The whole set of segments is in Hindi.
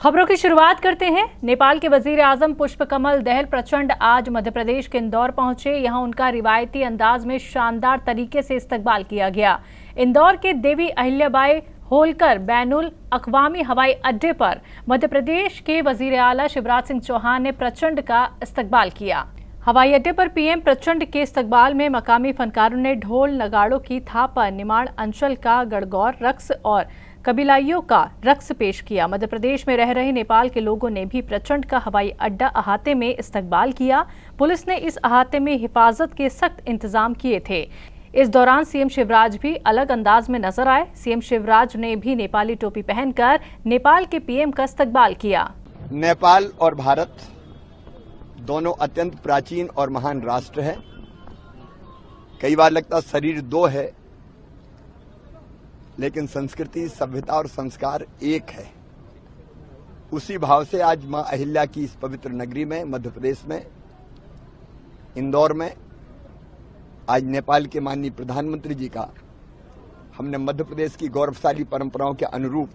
खबरों की शुरुआत करते हैं। नेपाल के वजीर आजम पुष्पकमल दहल प्रचंड आज मध्य प्रदेश के इंदौर पहुंचे। यहां उनका रिवायती अंदाज में शानदार तरीके से इस्तकबाल किया गया। इंदौर के देवी अहिल्याबाई होलकर बैनुल अक़वामी हवाई अड्डे पर मध्य प्रदेश के वजीर आला शिवराज सिंह चौहान ने प्रचंड का इस्तकबाल किया। हवाई अड्डे पर पीएम प्रचंड के इस्तकबाल में मकामी फनकारों ने ढोल नगाड़ों की थाप पर निमाड़ अंचल का गणगौर रक्स और कबीलाइयों का रक्स पेश किया। मध्य प्रदेश में रह रहे नेपाल के लोगों ने भी प्रचंड का हवाई अड्डा अहाते में इस्तकबाल किया। पुलिस ने इस अहाते में हिफाजत के सख्त इंतजाम किए थे। इस दौरान सीएम शिवराज भी अलग अंदाज में नजर आए। सीएम शिवराज ने भी नेपाली टोपी पहनकर नेपाल के पीएम का इस्तकबाल किया। नेपाल और भारत दोनों अत्यंत प्राचीन और महान राष्ट्र है। कई बार लगता शरीर दो है, लेकिन संस्कृति, सभ्यता और संस्कार एक है। उसी भाव से आज मां अहिल्या की इस पवित्र नगरी में, मध्य प्रदेश में, इंदौर में, आज नेपाल के माननीय प्रधानमंत्री जी का हमने मध्य प्रदेश की गौरवशाली परंपराओं के अनुरूप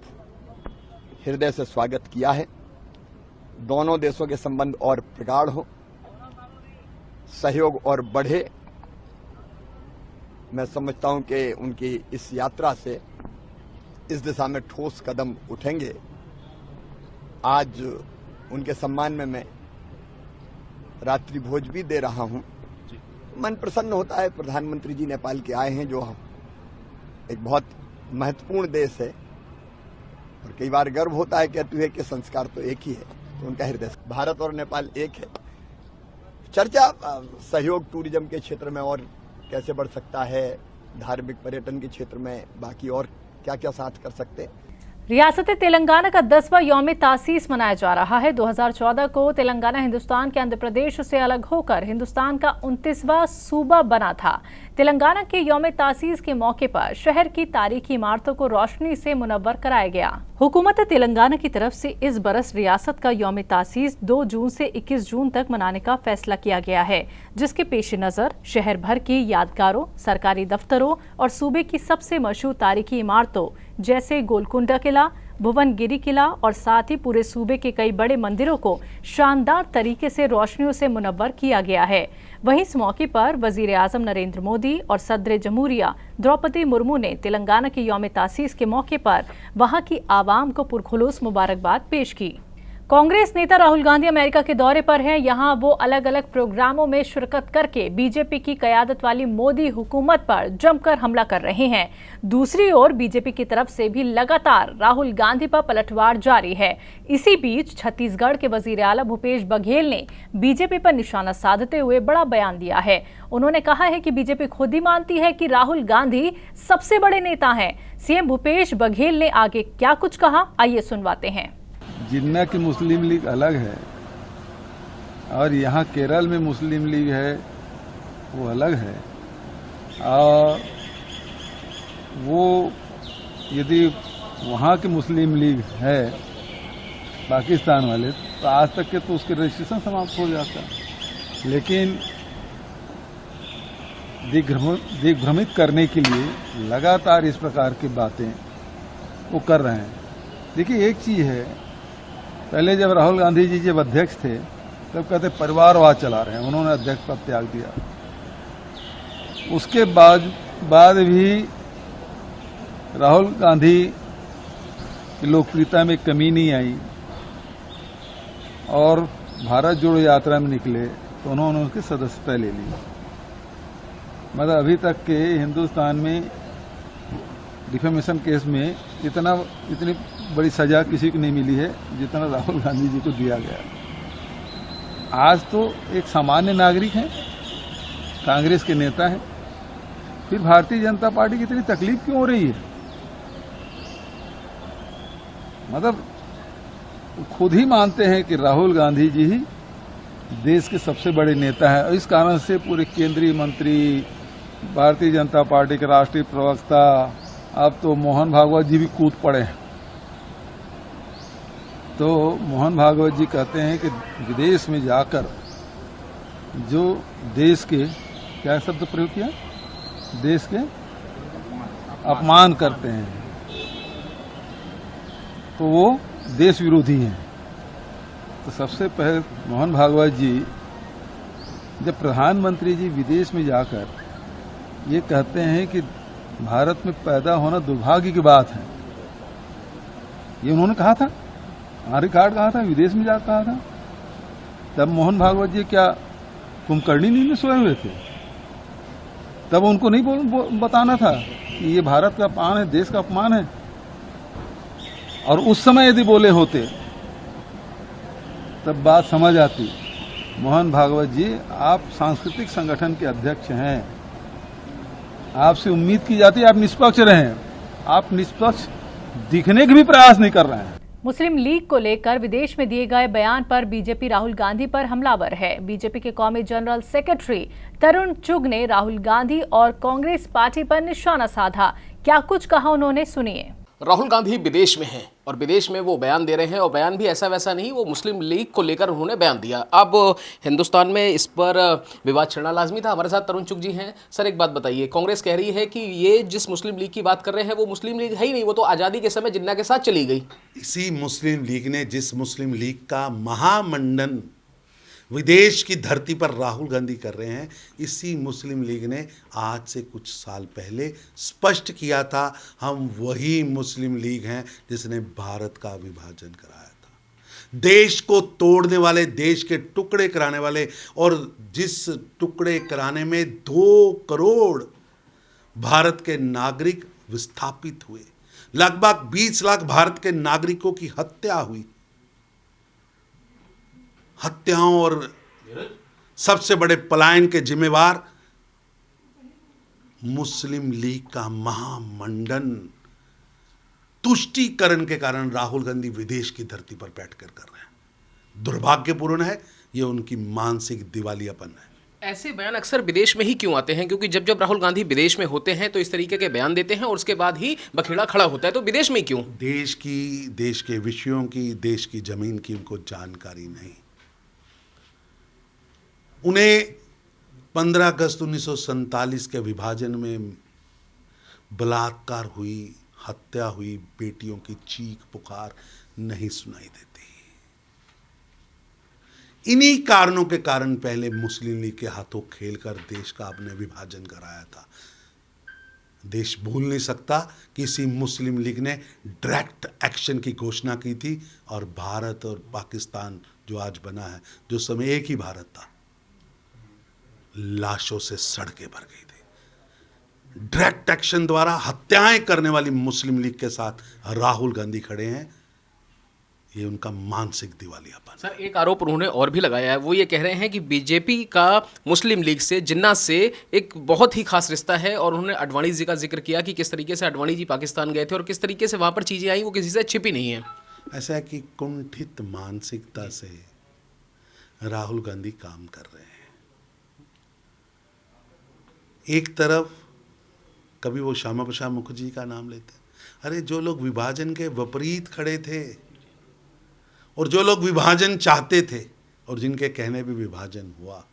हृदय से स्वागत किया है। दोनों देशों के संबंध और प्रगाढ़ हो, सहयोग और बढ़े। मैं समझता हूं कि उनकी इस यात्रा से इस दिशा में ठोस कदम उठेंगे। आज उनके सम्मान में मैं रात्रि भोज भी दे रहा हूं। मन प्रसन्न होता है। प्रधानमंत्री जी नेपाल के आए हैं, जो एक बहुत महत्वपूर्ण देश है, और कई बार गर्व होता है कहते हुए कि संस्कार तो एक ही है। तो उनका हृदय, भारत और नेपाल एक है। चर्चा सहयोग टूरिज्म के क्षेत्र में और कैसे बढ़ सकता है, धार्मिक पर्यटन के क्षेत्र में बाकी और क्या क्या साथ कर सकते हैं। रियासत तेलंगाना का 10वां यौम तासीस मनाया जा रहा है। 2014 को तेलंगाना हिंदुस्तान के आंध्र प्रदेश से अलग होकर हिंदुस्तान का 29वां सूबा बना था। तेलंगाना के यौम तासीस के मौके पर शहर की तारीखी इमारतों को रोशनी से मुनव्वर कराया गया। हुकूमत तेलंगाना की तरफ से इस बरस रियासत का यौम तासीस 2 जून से 21 जून तक मनाने का फैसला किया गया है, जिसके पेश नज़र शहर भर की यादगारों, सरकारी दफ्तरों और सूबे की सबसे मशहूर तारीखी इमारतों जैसे गोलकुंडा किला, भुवनगिरी किला और साथ ही पूरे सूबे के कई बड़े मंदिरों को शानदार तरीके से रोशनियों से मुनव्वर किया गया है। वहीं इस मौके पर वजीर आजम नरेंद्र मोदी और सदर जमहूरिया द्रौपदी मुर्मू ने तेलंगाना के यौम तासीस के मौके पर वहां की आवाम को पुरखुलूस मुबारकबाद पेश की। कांग्रेस नेता राहुल गांधी अमेरिका के दौरे पर हैं। यहां वो अलग अलग प्रोग्रामों में शिरकत करके बीजेपी की क़यादत वाली मोदी हुकूमत पर जमकर हमला कर रहे हैं। दूसरी ओर बीजेपी की तरफ से भी लगातार राहुल गांधी पर पलटवार जारी है। इसी बीच छत्तीसगढ़ के वजीर आला भूपेश बघेल ने बीजेपी पर निशाना साधते हुए बड़ा बयान दिया है। उन्होंने कहा है कि बीजेपी खुद ही मानती है कि राहुल गांधी सबसे बड़े नेता हैं। सीएम भूपेश बघेल ने आगे क्या कुछ कहा, आइए सुनवाते हैं। जिन्ना की मुस्लिम लीग अलग है और यहाँ केरल में मुस्लिम लीग है, वो अलग है। और वो यदि वहाँ की मुस्लिम लीग है पाकिस्तान वाले, तो आज तक के तो उसके रजिस्ट्रेशन समाप्त हो जाता। लेकिन दिग्भ्रमित करने के लिए लगातार इस प्रकार की बातें वो कर रहे हैं। देखिए, एक चीज है, पहले जब राहुल गांधी जी जब अध्यक्ष थे तब कहते परिवारवाद चला रहे हैं, उन्होंने अध्यक्ष पद त्याग दिया। उसके बाद भी राहुल गांधी की लोकप्रियता में कमी नहीं आई और भारत जोड़ो यात्रा में निकले तो उन्होंने उसकी सदस्यता ले ली। मतलब अभी तक के हिंदुस्तान में डिफेमेशन केस में इतनी बड़ी सजा किसी को नहीं मिली है जितना राहुल गांधी जी को दिया गया। आज तो एक सामान्य नागरिक हैं, कांग्रेस के नेता हैं, फिर भारतीय जनता पार्टी की इतनी तकलीफ क्यों हो रही है? मतलब खुद ही मानते हैं कि राहुल गांधी जी ही देश के सबसे बड़े नेता हैं और इस कारण से पूरे केंद्रीय मंत्री, भारतीय जनता पार्टी के राष्ट्रीय प्रवक्ता, अब तो मोहन भागवत जी भी कूद पड़े हैं। तो मोहन भागवत जी कहते हैं कि विदेश में जाकर जो देश के, क्या शब्द प्रयोग किया, देश के अपमान करते हैं, तो वो देश विरोधी हैं। तो सबसे पहले मोहन भागवत जी, जब प्रधानमंत्री जी विदेश में जाकर ये कहते हैं कि भारत में पैदा होना दुर्भाग्य की बात है, ये उन्होंने कहा था, रिकॉर्ड कहा था, विदेश में जाकर कहा था। तब मोहन भागवत जी क्या कुंभकर्णी नींद में सोए हुए थे? तब उनको नहीं बताना था कि ये भारत का अपमान है, देश का अपमान है? और उस समय यदि बोले होते तब बात समझ आती। मोहन भागवत जी, आप सांस्कृतिक संगठन के अध्यक्ष हैं, आपसे उम्मीद की जाती है आप निष्पक्ष रहें। आप निष्पक्ष दिखने के भी प्रयास नहीं कर रहे हैं। मुस्लिम लीग को लेकर विदेश में दिए गए बयान पर बीजेपी राहुल गांधी पर हमलावर है। बीजेपी के कौमी जनरल सेक्रेटरी तरुण चुग ने राहुल गांधी और कांग्रेस पार्टी पर निशाना साधा। क्या कुछ कहा उन्होंने, सुनिए। राहुल गांधी विदेश में हैं और विदेश में वो बयान दे रहे हैं, और बयान भी ऐसा वैसा नहीं, वो मुस्लिम लीग को लेकर उन्होंने बयान दिया। अब हिंदुस्तान में इस पर विवाद छिड़ना लाजमी था। हमारे साथ तरुण चुग जी हैं। सर, एक बात बताइए, कांग्रेस कह रही है कि ये जिस मुस्लिम लीग की बात कर रहे हैं वो मुस्लिम लीग है ही नहीं, वो तो आज़ादी के समय जिन्ना के साथ चली गई। इसी मुस्लिम लीग ने, जिस मुस्लिम लीग का महामंडन विदेश की धरती पर राहुल गांधी कर रहे हैं, इसी मुस्लिम लीग ने आज से कुछ साल पहले स्पष्ट किया था, हम वही मुस्लिम लीग हैं जिसने भारत का विभाजन कराया था। देश को तोड़ने वाले, देश के टुकड़े कराने वाले, और जिस टुकड़े कराने में 2 करोड़ भारत के नागरिक विस्थापित हुए, लगभग 20 लाख भारत के नागरिकों की हत्या हुई। हत्याओं और सबसे बड़े पलायन के जिम्मेवार मुस्लिम लीग का महामंडन तुष्टीकरण के कारण राहुल गांधी विदेश की धरती पर बैठकर कर रहे हैं। दुर्भाग्यपूर्ण है, यह उनकी मानसिक दिवालियापन है। ऐसे बयान अक्सर विदेश में ही क्यों आते हैं? क्योंकि जब जब राहुल गांधी विदेश में होते हैं तो इस तरीके के बयान देते हैं और उसके बाद ही बखेड़ा खड़ा होता है, तो विदेश में क्यों? देश के विषयों की, देश की जमीन की उनको जानकारी नहीं। उन्हें 15 अगस्त 1947 के विभाजन में बलात्कार हुई, हत्या हुई, बेटियों की चीख पुकार नहीं सुनाई देती। इन्हीं कारणों के कारण पहले मुस्लिम लीग के हाथों खेलकर देश का आपने विभाजन कराया था। देश भूल नहीं सकता कि इसी मुस्लिम लीग ने डायरेक्ट एक्शन की घोषणा की थी, और भारत और पाकिस्तान जो आज बना है, जो समय एक ही भारत था, लाशों से सड़कें भर गई थी। डायरेक्ट एक्शन द्वारा हत्याएं करने वाली मुस्लिम लीग के साथ राहुल गांधी खड़े हैं। ये उनका मानसिक दिवालियापन। सर, एक आरोप उन्होंने और भी लगाया है, वो ये कह रहे हैं कि बीजेपी का मुस्लिम लीग से, जिन्ना से एक बहुत ही खास रिश्ता है, और उन्होंने अडवाणी जी का जिक्र किया कि किस तरीके से अडवाणी जी पाकिस्तान गए थे और किस तरीके से वहां पर चीजें आई, वो किसी से छिपी नहीं है। ऐसा है कि कुंठित मानसिकता से राहुल गांधी काम कर रहे हैं। एक तरफ कभी वो श्यामा प्रसाद मुखर्जी का नाम लेते हैं, अरे जो लोग विभाजन के विपरीत खड़े थे और जो लोग विभाजन चाहते थे और जिनके कहने पे विभाजन हुआ,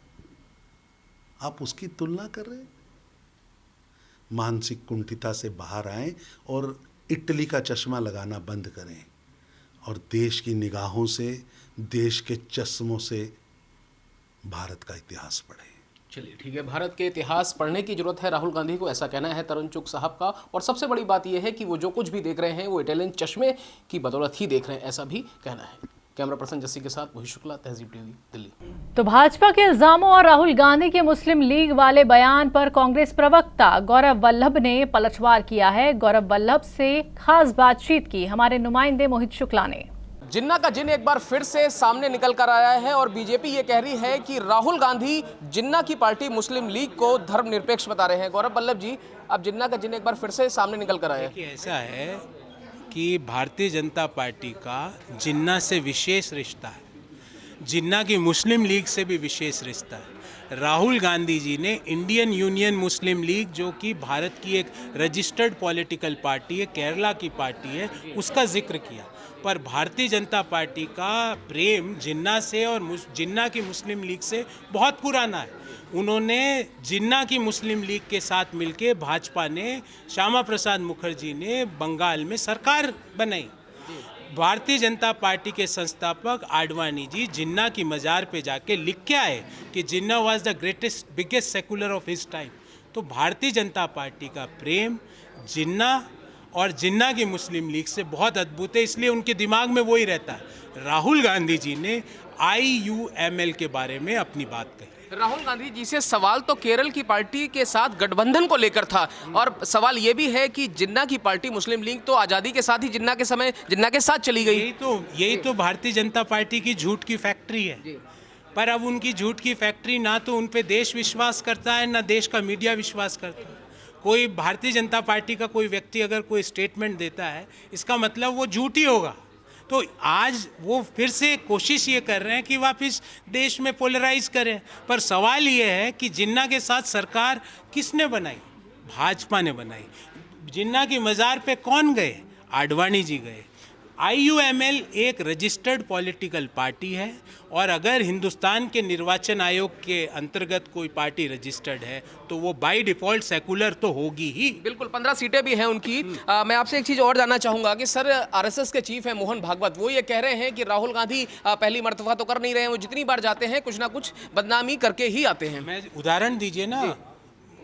आप उसकी तुलना कर रहे हैं। मानसिक कुंठिता से बाहर आएं और इटली का चश्मा लगाना बंद करें और देश की निगाहों से, देश के चश्मों से भारत का इतिहास पढ़ें। चलिए ठीक है, भारत के इतिहास पढ़ने की जरूरत है राहुल गांधी को, ऐसा कहना है तरुण चुग साहब का। और सबसे बड़ी बात यह है कि वो जो कुछ भी देख रहे हैं वो इटालियन चश्मे की बदौलत ही देख रहे हैं, ऐसा भी कहना है। कैमरा पर्सन जस्सी के साथ वही शुक्ला, तहजीब टीवी, दिल्ली। तो भाजपा के इल्जामों और राहुल गांधी के मुस्लिम लीग वाले बयान पर कांग्रेस प्रवक्ता गौरव वल्लभ ने पलटवार किया है। गौरव वल्लभ से खास बातचीत की हमारे नुमाइंदे मोहित शुक्ला ने। जिन्ना का जिन एक बार फिर से सामने निकल कर आया है और बीजेपी ये कह रही है कि राहुल गांधी जिन्ना की पार्टी मुस्लिम लीग को धर्मनिरपेक्ष बता रहे हैं। गौरव वल्लभ जी, अब जिन्ना का जिन एक बार फिर से सामने निकल कर आया है। ऐसा है कि भारतीय जनता पार्टी का जिन्ना से विशेष रिश्ता है, जिन्ना की मुस्लिम लीग से भी विशेष रिश्ता है। राहुल गांधी जी ने इंडियन यूनियन मुस्लिम लीग, जो कि भारत की एक रजिस्टर्ड पॉलिटिकल पार्टी है, केरला की पार्टी है, उसका जिक्र किया। पर भारतीय जनता पार्टी का प्रेम जिन्ना से और जिन्ना की मुस्लिम लीग से बहुत पुराना है। उन्होंने जिन्ना की मुस्लिम लीग के साथ मिलके भाजपा ने, श्यामा प्रसाद मुखर्जी ने बंगाल में सरकार बनाई। भारतीय जनता पार्टी के संस्थापक आडवाणी जी जिन्ना की मज़ार पे जाके लिख के आए कि Jinnah was the greatest biggest secular of his time. तो भारतीय जनता पार्टी का प्रेम जिन्ना और जिन्ना की मुस्लिम लीग से बहुत अद्भुत है, इसलिए उनके दिमाग में वही रहता है। राहुल गांधी जी ने IUML के बारे में अपनी बात कही। राहुल गांधी जी से सवाल तो केरल की पार्टी के साथ गठबंधन को लेकर था, और सवाल ये भी है कि जिन्ना की पार्टी मुस्लिम लीग तो आज़ादी के साथ ही जिन्ना के समय जिन्ना के साथ चली गई। यही तो भारतीय जनता पार्टी की झूठ की फैक्ट्री है। पर अब उनकी झूठ की फैक्ट्री ना तो उन पे देश विश्वास करता है, ना देश का मीडिया विश्वास करता है। कोई भारतीय जनता पार्टी का कोई व्यक्ति अगर कोई स्टेटमेंट देता है, इसका मतलब वो झूठ ही होगा। तो आज वो फिर से कोशिश ये कर रहे हैं कि वापस देश में पोलराइज करें। पर सवाल ये है कि जिन्ना के साथ सरकार किसने बनाई? भाजपा ने बनाई। जिन्ना की मज़ार पे कौन गए? आडवाणी जी गए। IUML एक रजिस्टर्ड पॉलिटिकल पार्टी है, और अगर हिंदुस्तान के निर्वाचन आयोग के अंतर्गत कोई पार्टी रजिस्टर्ड है तो वो बाय डिफ़ॉल्ट सेकुलर तो होगी ही। बिल्कुल, 15 सीटें भी हैं उनकी। मैं आपसे एक चीज़ और जानना चाहूँगा कि सर RSS के चीफ हैं मोहन भागवत, वो ये कह रहे हैं कि राहुल गांधी पहली मर्तबा तो कर नहीं रहे हैं, वो जितनी बार जाते हैं कुछ ना कुछ बदनामी करके ही आते हैं। मैं उदाहरण दीजिए ना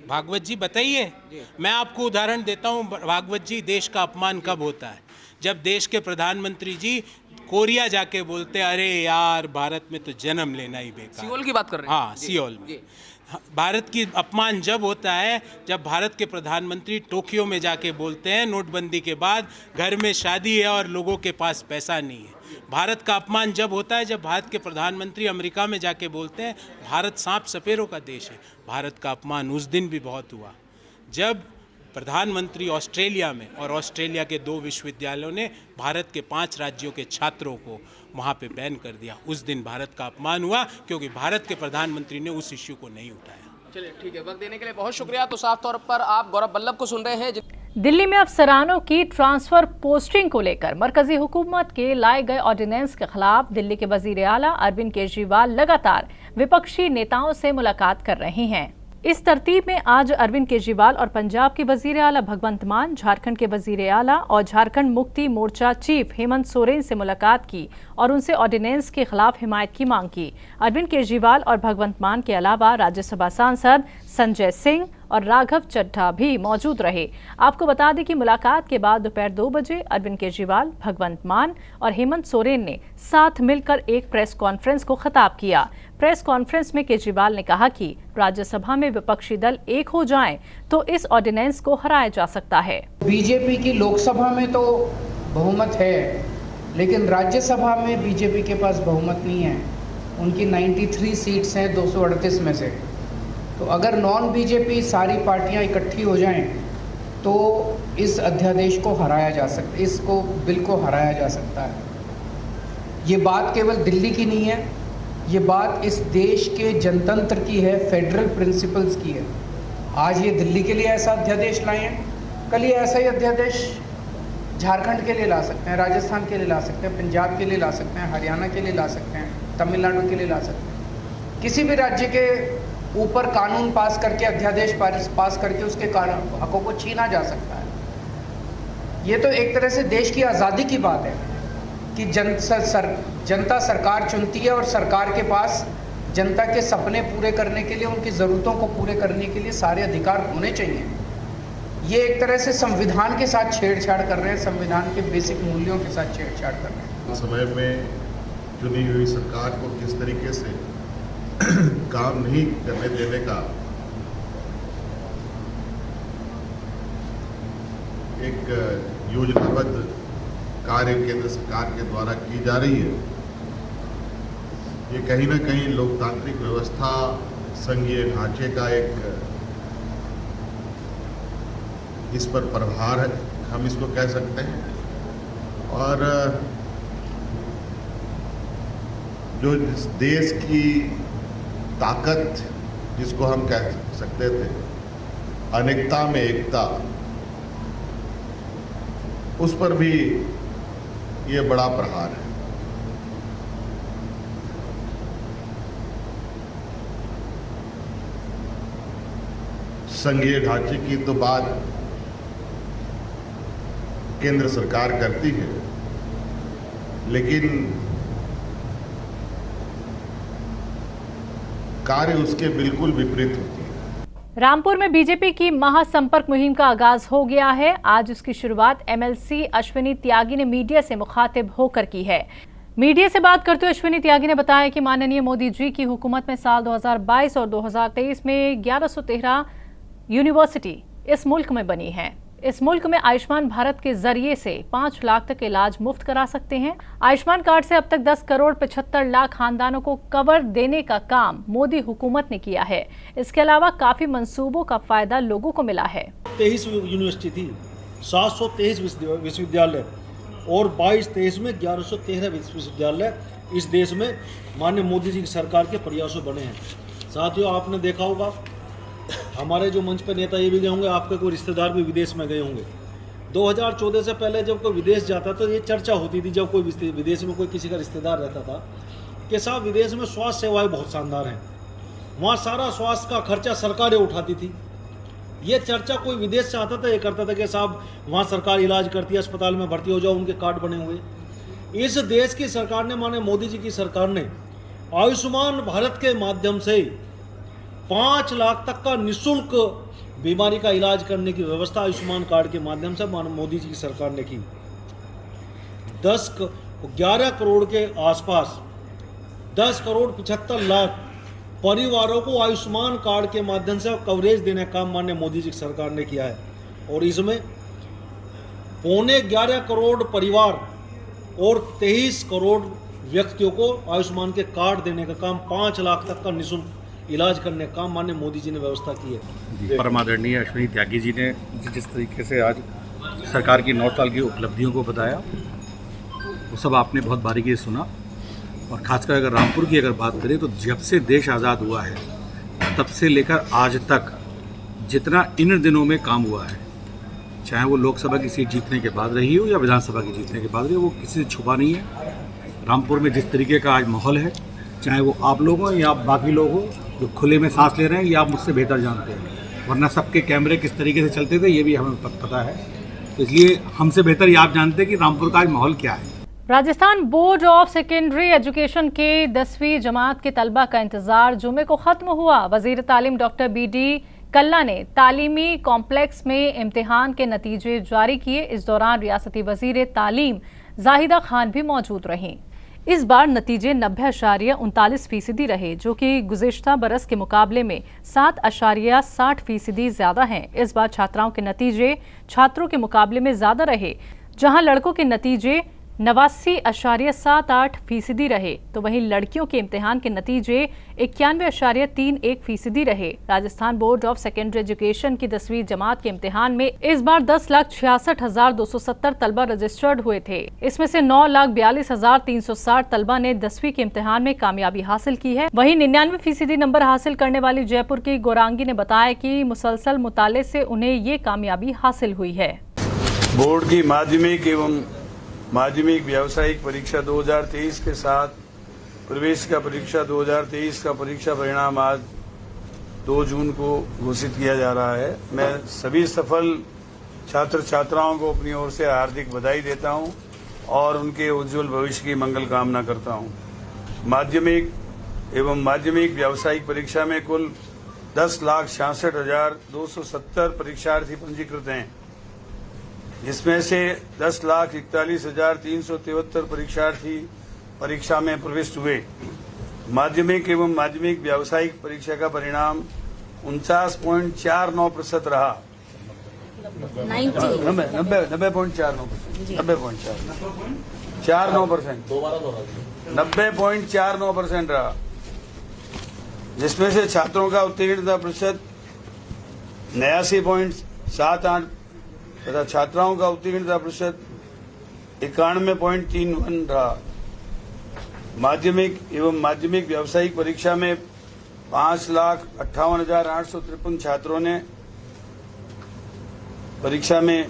भागवत जी, बताइए। मैं आपको उदाहरण देता हूँ भागवत जी, देश का अपमान कब होता है? जब देश के प्रधानमंत्री जी कोरिया जाके बोलते हैं अरे यार भारत में तो जन्म लेना ही बेकार। सियोल की बात कर रहे हैं? हाँ, सियोल में। भारत की अपमान जब होता है जब भारत के प्रधानमंत्री टोक्यो में जाके बोलते हैं नोटबंदी के बाद घर में शादी है और लोगों के पास पैसा नहीं है। भारत का अपमान जब होता है जब भारत के प्रधानमंत्री अमेरिका में जाके बोलते हैं भारत सांप सपेरों का देश है। भारत का अपमान उस दिन भी बहुत हुआ जब प्रधानमंत्री ऑस्ट्रेलिया में, और ऑस्ट्रेलिया के 2 विश्वविद्यालयों ने भारत के 5 राज्यों के छात्रों को वहाँ पे बैन कर दिया। उस दिन भारत का अपमान हुआ क्योंकि भारत के प्रधानमंत्री ने उस इश्यू को नहीं उठाया। चलिए ठीक है, वक्त देने के लिए बहुत शुक्रिया। तो साफ तौर पर आप गौरव वल्लभ को सुन रहे हैं। दिल्ली में अफसरानों की ट्रांसफर पोस्टिंग को लेकर मरकजी हुकूमत के लाए गए ऑर्डिनेंस के खिलाफ दिल्ली के वजीर आला अरविंद केजरीवाल लगातार विपक्षी नेताओं से मुलाकात कर रहे हैं। इस तरतीब में आज अरविंद केजरीवाल और पंजाब के वजीर आला भगवंत मान, झारखंड के वजीर आला और झारखंड मुक्ति मोर्चा चीफ हेमंत सोरेन से मुलाकात की और उनसे ऑर्डिनेंस के खिलाफ हिमायत की मांग की। अरविंद केजरीवाल और भगवंत मान के अलावा राज्यसभा सांसद संजय सिंह और राघव चड्ढा भी मौजूद रहे। आपको बता दें कि मुलाकात के बाद दोपहर 2 बजे अरविंद केजरीवाल, भगवंत मान और हेमंत सोरेन ने साथ मिलकर एक प्रेस कॉन्फ्रेंस को खिताब किया। प्रेस कॉन्फ्रेंस में केजरीवाल ने कहा कि राज्यसभा में विपक्षी दल एक हो जाएं तो इस ऑर्डिनेंस को हराया जा सकता है। बीजेपी की लोकसभा में तो बहुमत है, लेकिन राज्यसभा में बीजेपी के पास बहुमत नहीं है। उनकी 93 सीट्स हैं 238 में से। तो अगर नॉन बीजेपी सारी पार्टियां इकट्ठी हो जाएं तो इस अध्यादेश को हराया जा सकता है, इसको बिल को हराया जा सकता है। ये बात केवल दिल्ली की नहीं है, ये बात इस देश के जनतंत्र की है, फेडरल प्रिंसिपल्स की है। आज ये दिल्ली के लिए ऐसा अध्यादेश लाए हैं, कल ये ऐसा ही अध्यादेश झारखंड के लिए ला सकते हैं, राजस्थान के लिए ला सकते हैं, पंजाब के लिए ला सकते हैं, हरियाणा के लिए ला सकते हैं, तमिलनाडु के लिए ला सकते हैं। किसी भी राज्य के ऊपर कानून पास करके, अध्यादेश पास करके उसके हकों को छीना जा सकता है। ये तो एक तरह से देश की आज़ादी की बात है कि जनता सरकार चुनती है और सरकार के पास जनता के सपने पूरे करने के लिए, उनकी ज़रूरतों को पूरे करने के लिए सारे अधिकार होने चाहिए। ये एक तरह से संविधान के साथ छेड़छाड़ कर रहे हैं, संविधान के बेसिक मूल्यों के साथ छेड़छाड़ कर रहे हैं। समय में चुनी हुई सरकार को किस तरीके से काम नहीं करने देने का एक योजनाबद्ध कार्य केंद्र सरकार के द्वारा की जा रही है। ये कहीं ना कहीं लोकतांत्रिक व्यवस्था, संघीय ढांचे का एक इस पर प्रहार है, हम इसको कह सकते हैं। और जो इस देश की ताकत जिसको हम कह सकते थे, अनेकता में एकता, उस पर भी ये बड़ा प्रहार है। संघीय ढांचे की तो बात केंद्र सरकार करती है, लेकिन कार्य उसके बिल्कुल विपरीत होती है। रामपुर में बीजेपी की महासंपर्क मुहिम का आगाज हो गया है। आज उसकी शुरुआत एमएलसी अश्विनी त्यागी ने मीडिया से मुखातिब होकर की है। मीडिया से बात करते हुए अश्विनी त्यागी ने बताया कि माननीय मोदी जी की हुकूमत में साल 2022 और 2023 में 1113 यूनिवर्सिटी इस मुल्क में बनी है। इस मुल्क में आयुष्मान भारत के जरिए से 5 लाख तक इलाज मुफ्त करा सकते हैं। आयुष्मान कार्ड से अब तक 10 करोड़ 75 लाख खानदानों को कवर देने का काम मोदी हुकूमत ने किया है। इसके अलावा काफी मंसूबों का फायदा लोगों को मिला है। 23 यूनिवर्सिटी थी, 723 विश्वविद्यालय और 22-23 में 1113 विश्वविद्यालय इस देश में माननीय मोदी जी की सरकार के प्रयासों बने हैं। साथियों, आपने देखा होगा हमारे जो मंच पर नेता ये भी गए होंगे, आपके कोई रिश्तेदार भी विदेश में गए होंगे। 2014 से पहले जब कोई विदेश जाता तो ये चर्चा होती थी, जब कोई विदेश में कोई किसी का रिश्तेदार रहता था कि साहब विदेश में स्वास्थ्य सेवाएं बहुत शानदार हैं, वहाँ सारा स्वास्थ्य का खर्चा सरकारें उठाती थी। ये चर्चा कोई विदेश से आता था, ये करता था कि साहब वहाँ सरकार इलाज करती है, अस्पताल में भर्ती हो जाओ, उनके कार्ड बने हुए। इस देश की सरकार ने, माने मोदी जी की सरकार ने आयुष्मान भारत के माध्यम से 5 लाख तक का निःशुल्क बीमारी का इलाज करने की व्यवस्था आयुष्मान कार्ड के माध्यम से माननीय मोदी जी की सरकार ने की। 11 करोड़ के आसपास 10 करोड़ 75 लाख परिवारों को आयुष्मान कार्ड के माध्यम से कवरेज देने का काम माननीय मोदी जी की सरकार ने किया है। और इसमें 11.25 करोड़ परिवार और 23 करोड़ व्यक्तियों को आयुष्मान के कार्ड देने का काम, 5 लाख तक का निःशुल्क इलाज करने का काम माननीय मोदी जी ने व्यवस्था की है। परम आदरणीय अश्विनी त्यागी जी ने जिस तरीके से आज सरकार की 9 साल की उपलब्धियों को बताया, वो सब आपने बहुत बारीकी से सुना। और खासकर अगर रामपुर की अगर बात करें तो जब से देश आज़ाद हुआ है तब से लेकर आज तक जितना इन दिनों में काम हुआ है, चाहे वो लोकसभा की सीट जीतने के बाद रही हो या विधानसभा की जीतने के बाद रही हो, वो किसी से छुपा नहीं है। रामपुर में जिस तरीके का आज माहौल है, चाहे वो आप लोग हो या बाकी लोग हो जो खुले में सांस ले रहे हैं, ये आप मुझसे बेहतर जानते हैं। वरना सबके कैमरे किस तरीके से चलते थे ये भी हमें पता है, इसलिए हमसे बेहतर ये आप जानते हैं कि रामपुर का आज माहौल क्या है। Rajasthan board of secondary education के 10वीं जमात के तलबा का इंतजार जुमे को खत्म हुआ। वजीर तालीम डॉक्टर BD कल्ला ने तालीमी कॉम्प्लेक्स में इम्तिहान के नतीजे जारी किए। इस दौरान रियासती वजीर तालीम जाहिदा खान भी मौजूद रहीं। इस बार नतीजे 90.39% रहे, जो कि गुज़िश्ता बरस के मुकाबले में 7.60% ज़्यादा हैं। इस बार छात्राओं के नतीजे छात्रों के मुकाबले में ज़्यादा रहे, जहां लड़कों के नतीजे 89.78% रहे, तो वहीं लड़कियों के इम्तिहान के नतीजे 91.31% रहे। Rajasthan board of secondary education की 10वीं जमात के इम्तिहान में इस बार 10,66,270 तलबा रजिस्टर्ड हुए थे। इसमें से 9,42,360 तलबा ने 10वीं के इम्तिहान में कामयाबी हासिल की है। वहीं 99% नंबर हासिल करने वाली जयपुर की गौरांगी ने बताया कि मुसलसल मुताले से उन्हें ये कामयाबी हासिल हुई है। बोर्ड की माध्यमिक एवं माध्यमिक व्यावसायिक परीक्षा 2023 के साथ प्रवेशिका परीक्षा 2023 का परीक्षा परिणाम आज 2 जून को घोषित किया जा रहा है। मैं सभी सफल छात्र छात्राओं को अपनी ओर से हार्दिक बधाई देता हूं और उनके उज्जवल भविष्य की मंगल कामना करता हूं। माध्यमिक एवं माध्यमिक व्यावसायिक परीक्षा में कुल 10,66,270 परीक्षार्थी पंजीकृत हैं, जिसमें से 10,41,373 परीक्षार्थी परीक्षा में प्रविष्ट हुए। माध्यमिक एवं माध्यमिक व्यावसायिक परीक्षा का परिणाम 49.49% रहा। 90.49% रहा, जिसमें से छात्रों का उत्तीर्णता प्रतिशत 89.78 तथा छात्राओं का उत्तीर्णता प्रतिशत 91.31 रहा। माध्यमिक एवं माध्यमिक व्यावसायिक परीक्षा में 5,58,853 छात्रों ने परीक्षा में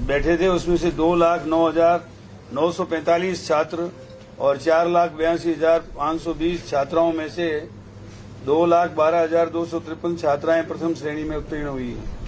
बैठे थे। उसमें से 2,09,945 छात्र और 4,82,520 छात्राओं में से 2,12,253 छात्राएं प्रथम श्रेणी में उत्तीर्ण हुई हैं।